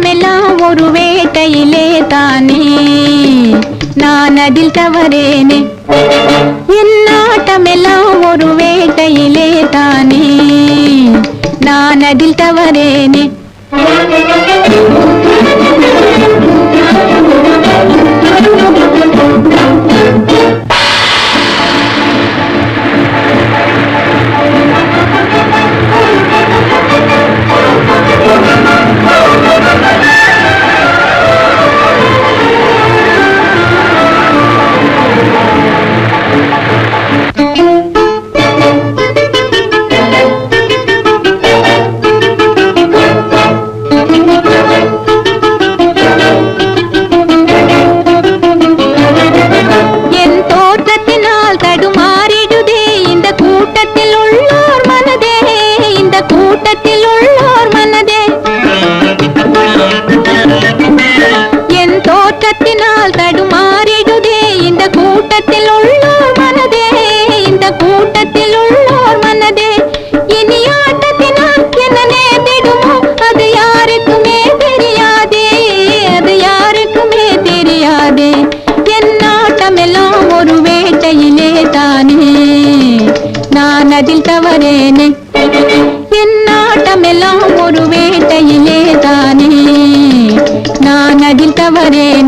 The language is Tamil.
ஆட்டமெல்லாம் ஒரு வேட்டையிலே தானே, நான் அதில் தவறேனே. என் ஆட்டமெல்லாம் ஒரு வேட்டையிலே தானே, நான் அதில் தவறேனே. கூட்டத்தில் உள்ளோர் மனதே, என் தோற்றத்தினால் தடுமாறிடுதே இந்த கூட்டத்தில் உள்ளோர் மனதே, இந்த கூட்டத்தில் உள்ளோர் மனதே. இனி ஆட்டத்தினால் என்ன நேர்ந்திடுமோ அது யாருக்குமே தெரியாதே, அது யாருக்குமே தெரியாதே. என் ஆட்டமெல்லாம் ஒரு வேட்டையிலே தானே, நான் அதில் தவறேனே. என் ஆட்டமெல்லாம் ஒரு வேட்டையிலே தானே, நான் அதில் தவறேனே.